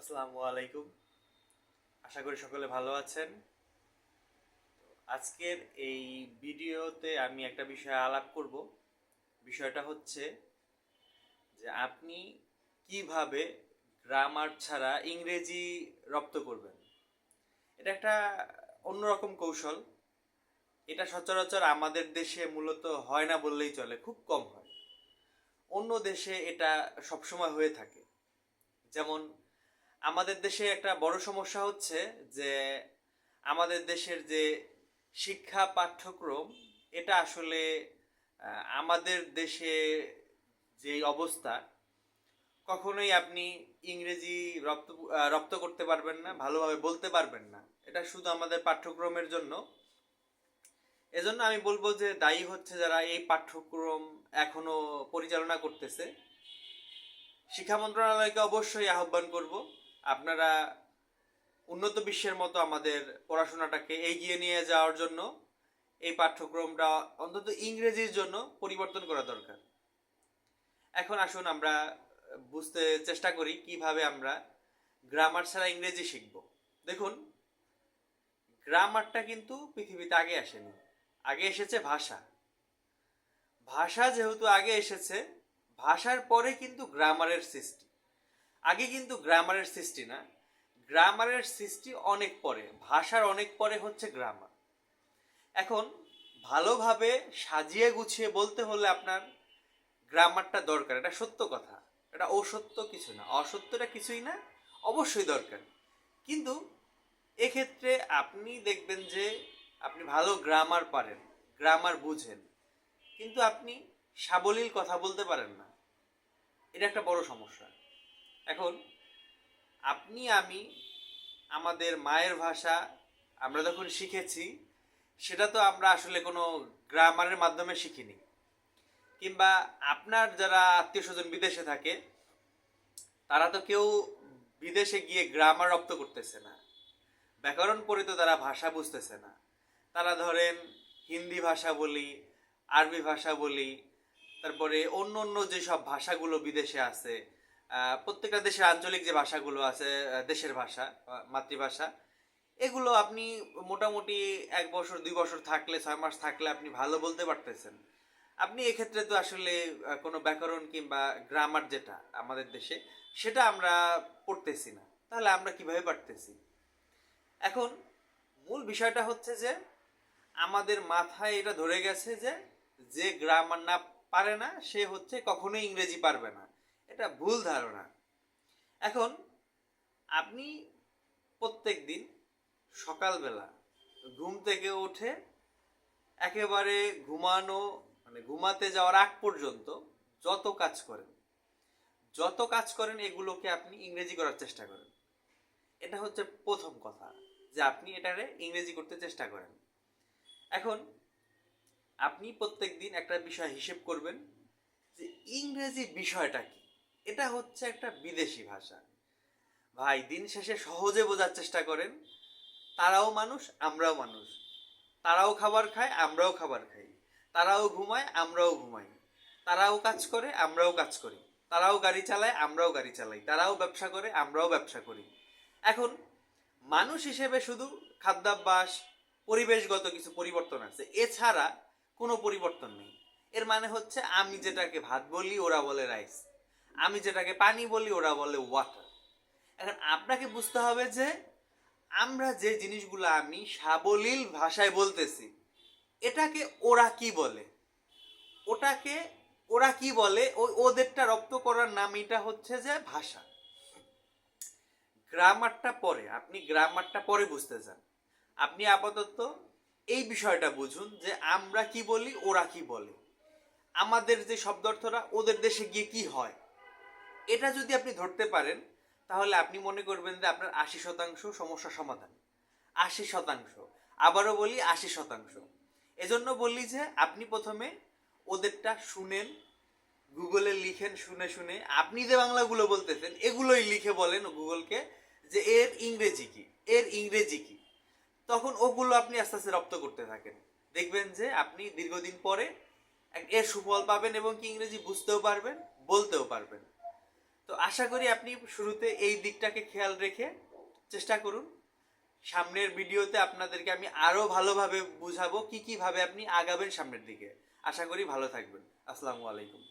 আসসালামু আলাইকুম। আশা করি সকলে ভালো আছেন। আজকের এই ভিডিওতে আমি একটা বিষয়ে আলাপ করব। বিষয়টা হচ্ছে যে আপনি কিভাবে গ্রামার ছাড়া ইংরেজি রপ্ত করবেন। এটা একটা অন্যরকম কৌশল। এটা সচরাচর আমাদের দেশে মূলত হয় না বললেই চলে, খুব কম হয়। অন্য দেশে এটা সবসময় হয়ে থাকে। যেমন আমাদের দেশে একটা বড় সমস্যা হচ্ছে যে আমাদের দেশের যে শিক্ষা পাঠ্যক্রম, এটা আসলে আমাদের দেশে যে অবস্থা, কখনোই আপনি ইংরেজি রপ্ত করতে পারবেন না, ভালোভাবে বলতে পারবেন না। এটা শুধু আমাদের পাঠ্যক্রমের জন্য। এজন্য আমি বলবো যে দায়ী হচ্ছে যারা এই পাঠ্যক্রম এখনো পরিচালনা করতেছে। শিক্ষা মন্ত্রণালয়কে অবশ্যই আহ্বান করব, আপনারা উন্নত বিশ্বের মতো আমাদের পড়াশোনাটাকে এগিয়ে নিয়ে যাওয়ার জন্য এই পাঠ্যক্রমটা অন্তত ইংরেজির জন্য পরিবর্তন করা দরকার। এখন আসুন আমরা বুঝতে চেষ্টা করি কিভাবে আমরা গ্রামার ছাড়া ইংরেজি শিখব। দেখুন, গ্রামারটা কিন্তু পৃথিবীতে আগে আসেনি, আগে এসেছে ভাষা। ভাষা যেহেতু আগে এসেছে, ভাষার পরে কিন্তু গ্রামারের সৃষ্টি। আগে কিন্তু গ্রামারের সৃষ্টি না, গ্রামারের সৃষ্টি অনেক পরে, ভাষার অনেক পরে হচ্ছে গ্রামার। এখন ভালোভাবে সাজিয়ে গুছিয়ে বলতে হলে আপনার গ্রামারটা দরকার, এটা সত্য কথা। এটা অসত্য কিছু না, অসত্যটা কিছুই না, অবশ্যই দরকার। কিন্তু এক্ষেত্রে আপনি দেখবেন যে আপনি ভালো গ্রামার পারেন, গ্রামার বুঝেন, কিন্তু আপনি সাবলীল কথা বলতে পারেন না। এটা একটা বড় সমস্যা। এখন আপনি আমি আমাদের মায়ের ভাষা আমরা যখন শিখেছি, সেটা তো আমরা আসলে কোনো গ্রামারের মাধ্যমে শিখিনি। কিংবা আপনার যারা আত্মীয় স্বজন বিদেশে থাকে, তারা তো কেউ বিদেশে গিয়ে গ্রামার রপ্ত করতেছে না, ব্যাকরণ পড়ে তো তারা ভাষা বুঝতেছে না। তারা ধরেন হিন্দি ভাষা বলি, আরবি ভাষা বলি, তারপরে অন্য অন্য যেসব ভাষাগুলো বিদেশে আছে, প্রত্যেকটা দেশের আঞ্চলিক যে ভাষাগুলো আছে, দেশের ভাষা, মাতৃভাষা, এগুলো আপনি মোটামুটি 1 বছর 2 বছর থাকলে, 6 মাস থাকলে আপনি ভালো বলতে পারতেছেন। আপনি এক্ষেত্রে তো আসলে কোনো ব্যাকরণ কিংবা গ্রামার যেটা আমাদের দেশে, সেটা আমরা পড়তেছি না। তাহলে আমরা কিভাবে পারতেছি? এখন মূল বিষয়টা হচ্ছে যে আমাদের মাথায় এটা ধরে গেছে যে যে গ্রামার না পারে না সে হচ্ছে কখনোই ইংরেজি পারবে না। এটা ভুল ধারণা। এখন আপনি প্রত্যেক দিন সকালবেলা ঘুম থেকে উঠে একেবারে ঘুমানো, মানে ঘুমাতে যাওয়ার আগ পর্যন্ত যত কাজ করেন, যত কাজ করেন এগুলোকে আপনি ইংরেজি করার চেষ্টা করেন। এটা হচ্ছে প্রথম কথা, যে আপনি এটারে ইংরেজি করতে চেষ্টা করেন। এখন আপনি প্রত্যেক দিন একটা বিষয় হিসেব করবেন যে ইংরেজি বিষয়টা কি। এটা হচ্ছে একটা বিদেশি ভাষা। ভাই, দিন শেষে সহজে বোঝার চেষ্টা করেন। তারাও মানুষ, আমরাও মানুষ। তারাও খাবার খায়, আমরাও খাবার খাই। তারাও ঘুমায়, আমরাও ঘুমাই। তারাও কাজ করে, আমরাও কাজ করি। তারাও গাড়ি চালায়, আমরাও গাড়ি চালাই। তারাও ব্যবসা করে, আমরাও ব্যবসা করি। এখন মানুষ হিসেবে শুধু খাদ্যাভ্যাস, পরিবেশগত কিছু পরিবর্তন আছে, এছাড়া কোনো পরিবর্তন নেই। এর মানে হচ্ছে আমি যেটাকে ভাত বলি ওরা বলে রাইস, আমি যেটাকে পানি বলি ওরা বলে ওয়াটার। এখন আপনাকে বুঝতে হবে যে আমরা যে জিনিসগুলো আমি সাবলীল ভাষায় বলতেছি, এটাকে ওরা কি বলে, ওটাকে ওরা কি বলে, ওই ওদেরটা রপ্ত করার নাম এটা হচ্ছে যে ভাষা। গ্রামারটা পরে, আপনি গ্রামারটা পরে বুঝতে চান। আপনি আপাতত এই বিষয়টা বুঝুন যে আমরা কি বলি, ওরা কি বলে, আমাদের যে শব্দার্থরা ওদের দেশে গিয়ে কি হয়। এটা যদি আপনি ধরতে পারেন, তাহলে আপনি মনে করবেন যে আপনার 80% সমস্যা সমাধান। 80%, আবারও বলি 80%। এজন্য বললি যে আপনি প্রথমে ওদেরটা শুনেন, গুগলে লিখেন, শুনে শুনে আপনি যে বাংলাগুলো বলতেছেন এগুলোই লিখে বলেন গুগলকে যে এর ইংরেজি কি, এর ইংরেজি কি। তখন ওগুলো আপনি আস্তে আস্তে রপ্ত করতে থাকেন। দেখবেন যে আপনি দীর্ঘদিন পরে এর সুফল পাবেন এবং কি ইংরেজি বুঝতেও পারবেন, বলতেও পারবেন। তো আশা করি আপনি শুরুতে এই দিকটাকে খেয়াল রেখে চেষ্টা করুন। সামনের ভিডিওতে আপনাদেরকে আমি আরও ভালোভাবে বুঝাবো কি কিভাবে আপনি আগাবেন সামনের দিকে। আশা করি ভালো থাকবেন। আসসালামু আলাইকুম।